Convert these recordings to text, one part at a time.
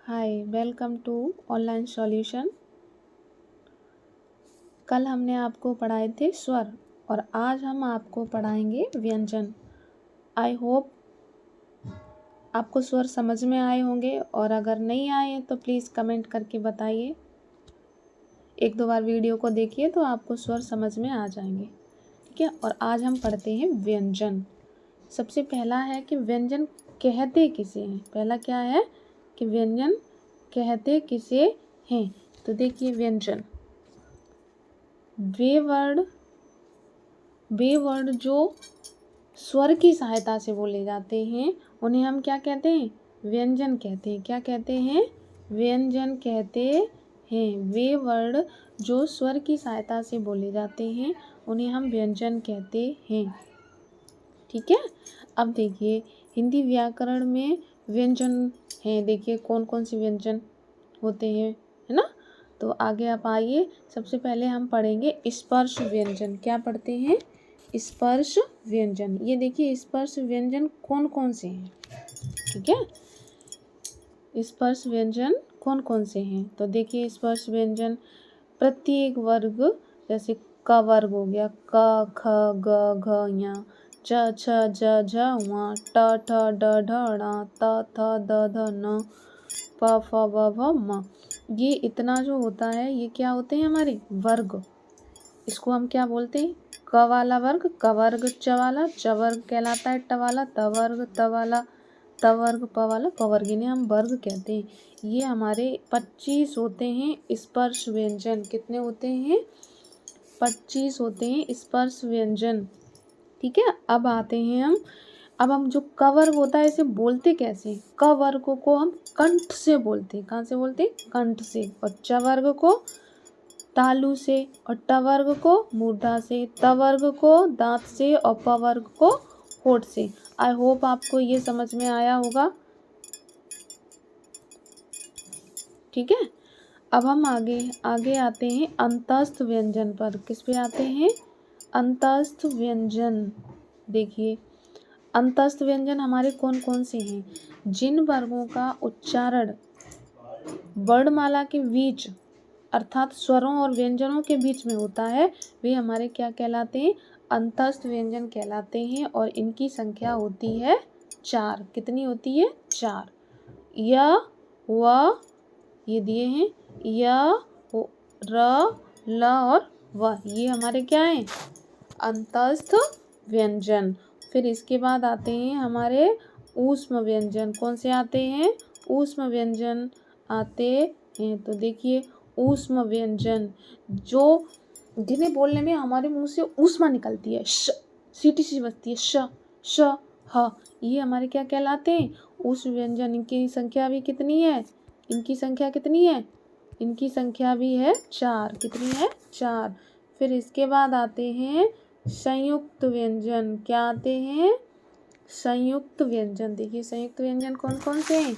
Hi, welcome to online solution. कल हमने आपको पढ़ाए थे स्वर और आज हम आपको पढ़ाएंगे व्यंजन। आई होप आपको स्वर समझ में आए होंगे और अगर नहीं आए तो प्लीज़ कमेंट करके बताइए। एक दो बार वीडियो को देखिए तो आपको स्वर समझ में आ जाएंगे, ठीक है। और आज हम पढ़ते हैं व्यंजन। सबसे पहला है कि व्यंजन कहते किसे हैं। पहला क्या है कि व्यंजन कहते किसे हैं। तो देखिए व्यंजन वे वर्ड जो स्वर की सहायता से बोले जाते हैं उन्हें हम क्या कहते हैं, व्यंजन कहते हैं। क्या कहते हैं, व्यंजन कहते हैं। वे वर्ड जो स्वर की सहायता से बोले जाते हैं उन्हें हम व्यंजन कहते हैं, ठीक है। अब देखिए हिंदी व्याकरण में व्यंजन है। देखिए कौन कौन से व्यंजन होते हैं, है ना। तो आगे आप आइए। सबसे पहले हम पढ़ेंगे स्पर्श व्यंजन। क्या पढ़ते हैं, स्पर्श व्यंजन। ये देखिए स्पर्श व्यंजन कौन कौन से हैं, ठीक है। स्पर्श व्यंजन कौन कौन से हैं तो देखिए स्पर्श व्यंजन प्रत्येक वर्ग, जैसे क वर्ग हो गया, क ख ग घ ञ, च छ ज झ व, ट ठ ड ढ ण, त थ द ध न, प फ ब भ म। ये इतना जो होता है ये क्या होते हैं, हमारे वर्ग। इसको हम क्या बोलते हैं, क वाला वर्ग क वर्ग, च वाला च वर्ग कहलाता है, ट वाला त वर्ग त वाला त वर्ग, प वाला प वर्ग, इन्हें हम वर्ग कहते हैं। ये हमारे 25 होते हैं स्पर्श व्यंजन। कितने होते हैं, 25 होते हैं स्पर्श व्यंजन, ठीक है। अब आते हैं अब हम जो क वर्ग होता है इसे बोलते कैसे हैं। क वर्ग को हम कंठ से बोलते हैं। कहाँ से बोलते हैं, कंठ से। और च वर्ग को तालू से, और ट वर्ग को मूर्धा से, त वर्ग को दांत से, और प वर्ग को होठ से। आई होप आपको ये समझ में आया होगा, ठीक है। अब हम आगे आते हैं अंतस्थ व्यंजन पर। किस पे आते हैं, अंतस्थ व्यंजन। देखिए अंतस्थ व्यंजन हमारे कौन कौन से हैं। जिन वर्गों का उच्चारण वर्णमाला के बीच अर्थात स्वरों और व्यंजनों के बीच में होता है वे हमारे क्या कहलाते हैं, अंतस्थ व्यंजन कहलाते हैं। और इनकी संख्या होती है 4। कितनी होती है, 4। य व ये दिए हैं, य र ल और व, ये हमारे क्या हैं, अंतस्थ व्यंजन। फिर इसके बाद आते हैं हमारे ऊष्म व्यंजन। कौन से आते हैं, ऊष्म व्यंजन आते हैं। तो देखिए ऊष्म व्यंजन जो जिन्हें बोलने में हमारे मुंह से ऊष्मा निकलती है, सीटी सी बजती है, श ह, ये हमारे क्या कहलाते हैं, ऊष्म व्यंजन। इनकी संख्या भी कितनी है, इनकी संख्या कितनी है, इनकी संख्या भी है 4। कितनी है, 4। फिर इसके बाद आते हैं संयुक्त व्यंजन। क्या आते हैं, संयुक्त व्यंजन। देखिए संयुक्त व्यंजन कौन कौन से हैं,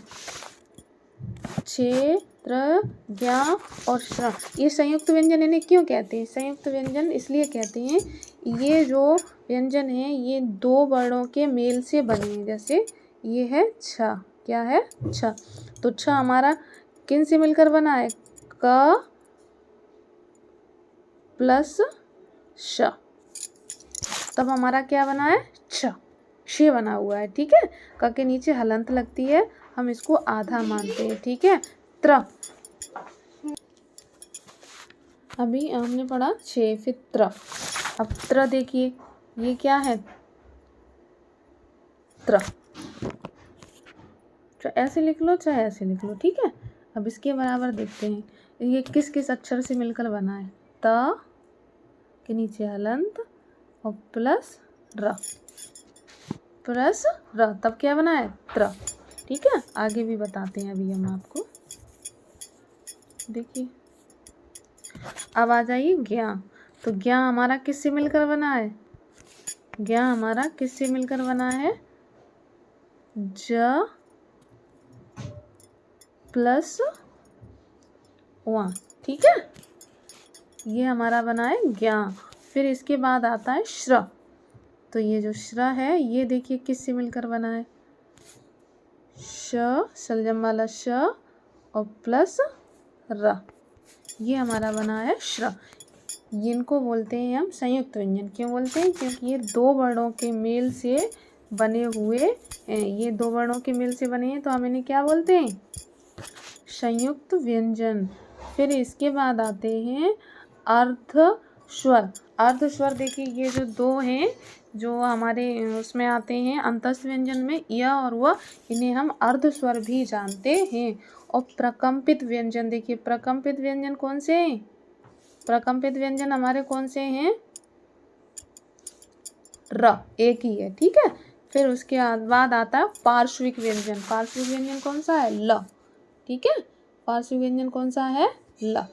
क्षेत्र, ज्ञ और श्र। ये संयुक्त व्यंजन इन्हें क्यों कहते हैं, संयुक्त व्यंजन इसलिए कहते हैं ये जो व्यंजन है ये 2 वर्णों के मेल से बने हैं। जैसे ये है छ, क्या है, छ। तो छ हमारा किन से मिलकर बना है, क प्लस श, तब हमारा क्या बना है, छ, श बना हुआ है, ठीक है। क के नीचे हलंत लगती है, हम इसको आधा मानते हैं, ठीक है। त्र, अभी हमने पढ़ा 6, फिर त्र। अब त्र देखिए ये क्या है, त्र, ऐसे लिख लो चाहे ऐसे लिख लो, ठीक है। अब इसके बराबर देखते हैं ये किस किस अक्षर से मिलकर बना है, त के नीचे हलंत और प्लस र, प्लस र, तब क्या बना है, त्र, ठीक है। आगे भी बताते हैं अभी हम आपको, देखिए। अब आ जाइए ज्ञ। तो ज्ञ हमारा किससे मिलकर बना है, ज्ञ हमारा किससे मिलकर बना है, ज प्लस व, ठीक है। ये हमारा बना है ज्ञ। फिर इसके बाद आता है श्र। तो ये जो श्र है ये देखिए किससे मिलकर बना है, श, सलजम वाला श और प्लस र, ये हमारा बना है श्र। इनको बोलते हैं हम संयुक्त व्यंजन। क्यों बोलते हैं? क्योंकि ये दो वर्णों के मेल से बने हुए हैं। ये दो वर्णों के मेल से बने हैं तो हम इन्हें क्या बोलते हैं? संयुक्त व्यंजन। फिर इसके बाद आते हैं अर्ध स्वर। अर्ध स्वर देखिए, ये जो दो हैं जो हमारे उसमें आते हैं अंतस्थ व्यंजन में, य और व, इन्हें हम अर्ध स्वर भी जानते हैं। और प्रकंपित व्यंजन देखिए, प्रकंपित व्यंजन कौन से हैं? प्रकंपित व्यंजन हमारे कौन से हैं? र, एक ही है, ठीक है। फिर उसके बाद आता है पार्श्विक व्यंजन। पार्श्विक व्यंजन कौन सा है? ल, ठीक है। पार्श्विक व्यंजन कौन सा है? ल।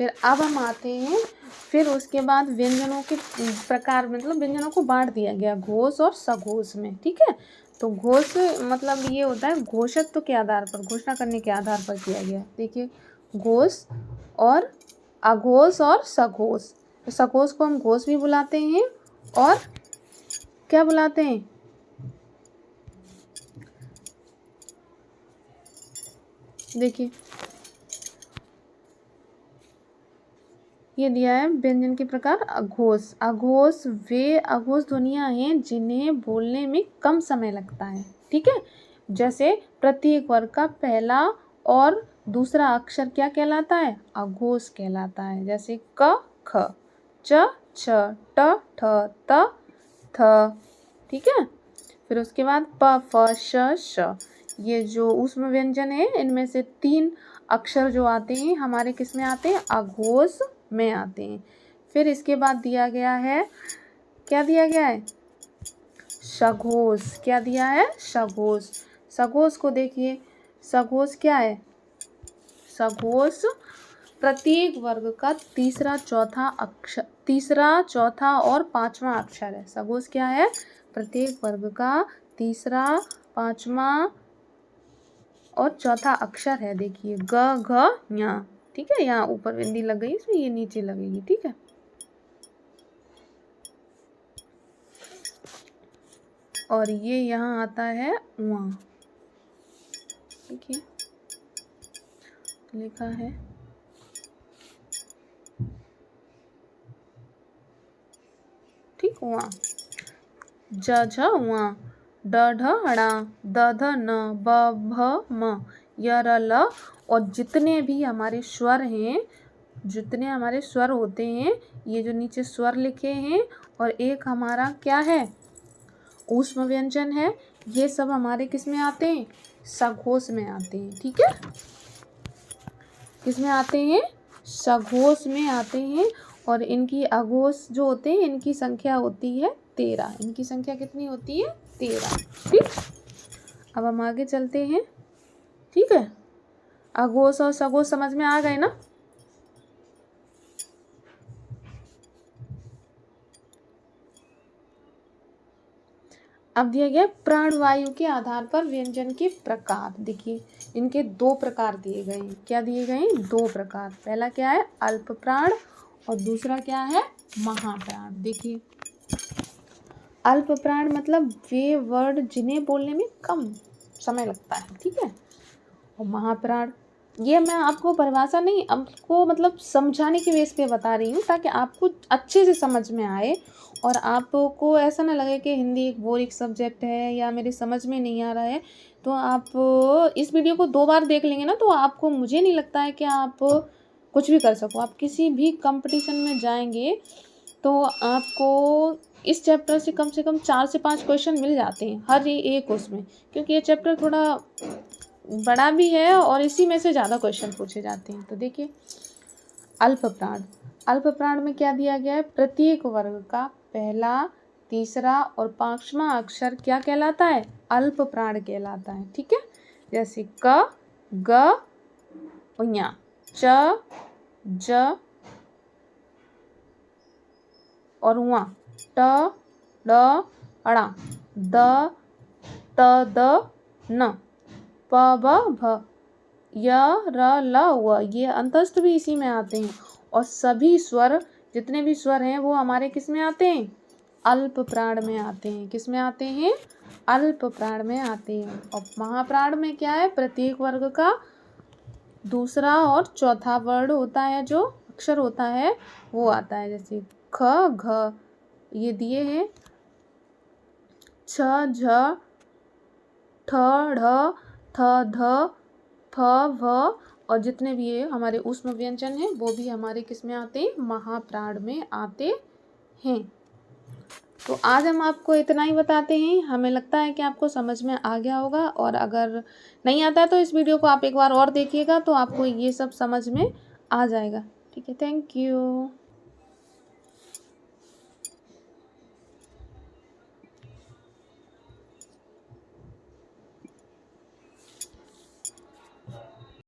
फिर अब हम आते हैं, फिर उसके बाद व्यंजनों के प्रकार, मतलब व्यंजनों को बांट दिया गया घोष और सघोष में, ठीक है। तो घोष मतलब ये होता है घोषत्व के आधार पर, घोषणा करने के आधार पर किया गया। देखिए, घोष और अघोष और सघोष। तो सघोष को हम घोष भी बुलाते हैं और क्या बुलाते हैं? देखिए, ये दिया है व्यंजन के प्रकार। अघोष, अघोष वे अघोष ध्वनियां हैं जिन्हें बोलने में कम समय लगता है, ठीक है। जैसे प्रत्येक वर्ग का पहला और दूसरा अक्षर क्या कहलाता है? अघोष कहलाता है। जैसे क, ख, च, छ, ट, ठ, त, थ, ठीक है। फिर उसके बाद प, फ, श, श। ये जो ऊष्म व्यंजन है, इनमें से 3 अक्षर जो आते हैं हमारे किस में आते हैं? अघोष में आते हैं। फिर इसके बाद दिया गया है, क्या दिया गया है? सघोष। क्या दिया है? सघोष। सघोष को देखिए, सघोष क्या है? सघोष प्रत्येक वर्ग का तीसरा, चौथा और पांचवा अक्षर है। सघोष क्या है? प्रत्येक वर्ग का तीसरा, पांचवा और चौथा अक्षर है। देखिए, ग, घ, ञ, ठीक है। यहाँ ऊपर बिंदी लग गई, इसमें ये नीचे लगेगी, ठीक है। और ये यहाँ आता है उआ, देखिए लिखा है, ठीक। उआ, ज, झ, उआ, ड, ढ, ण, द, ध, न, ब, भ, म, य, र, ल। और जितने भी हमारे स्वर हैं, जितने हमारे स्वर होते हैं, ये जो नीचे स्वर लिखे हैं, और एक हमारा क्या है? ऊष्म व्यंजन है। ये सब हमारे किस में आते हैं? सघोष में आते हैं, ठीक है। किस में आते हैं? सघोष में आते हैं। और इनकी अघोष जो होते हैं, इनकी संख्या होती है 13। इनकी संख्या कितनी होती है? 13, ठीक। अब हम आगे चलते हैं, ठीक है। अघोष और सघोष समझ में आ गए ना? अब दिया गया प्राणवायु के आधार पर व्यंजन के प्रकार। देखिए, इनके 2 प्रकार दिए गए हैं। क्या दिए गए हैं? 2 प्रकार। पहला क्या है? अल्प प्राण, और दूसरा क्या है? महाप्राण। देखिए, अल्प प्राण मतलब वे वर्ड जिन्हें बोलने में कम समय लगता है, ठीक है। और महाप्राण, ये मैं आपको परिभाषा नहीं, आपको मतलब समझाने की बेस पे बता रही हूँ, ताकि आपको अच्छे से समझ में आए और आपको ऐसा ना लगे कि हिंदी एक बोरिंग सब्जेक्ट है या मेरी समझ में नहीं आ रहा है। तो आप इस वीडियो को 2 बार देख लेंगे ना, तो आपको, मुझे नहीं लगता है कि आप कुछ भी कर सको। आप किसी भी कंपटीशन में जाएंगे तो आपको इस चैप्टर से कम 4 से 5 क्वेश्चन मिल जाते हैं हर एक उसमें, क्योंकि ये चैप्टर थोड़ा बड़ा भी है और इसी में से ज़्यादा क्वेश्चन पूछे जाते हैं। तो देखिए, अल्प प्राण। अल्प प्राण में क्या दिया गया है? प्रत्येक वर्ग का पहला, तीसरा और पांचवा अक्षर क्या कहलाता है? अल्प प्राण कहलाता है, ठीक है। जैसे क, ग, ञ, च, ज और उआ, ट, ड, ण, द, त, द, न, प, ब, भ, य, र, ल, व। ये अंतस्थ भी इसी में आते हैं। और सभी स्वर, जितने भी स्वर हैं वो हमारे किस में आते हैं, अल्प प्राण में आते हैं। किस में आते हैं, अल्प प्राण में आते हैं। और महाप्राण में क्या है, प्रत्येक वर्ग का दूसरा और चौथा वर्ण होता है, जो अक्षर होता है वो आता है। जैसे ख घ ये दिए हैं, छ झ ठ ढ थ ध फ व, और जितने भी ये हमारे ऊष्म व्यंजन हैं वो भी हमारे किस में आते हैं, महाप्राण में आते हैं। तो आज हम आपको इतना ही बताते हैं। हमें लगता है कि आपको समझ में आ गया होगा, और अगर नहीं आता है तो इस वीडियो को आप एक बार और देखिएगा तो आपको ये सब समझ में आ जाएगा। ठीक है, थैंक यू।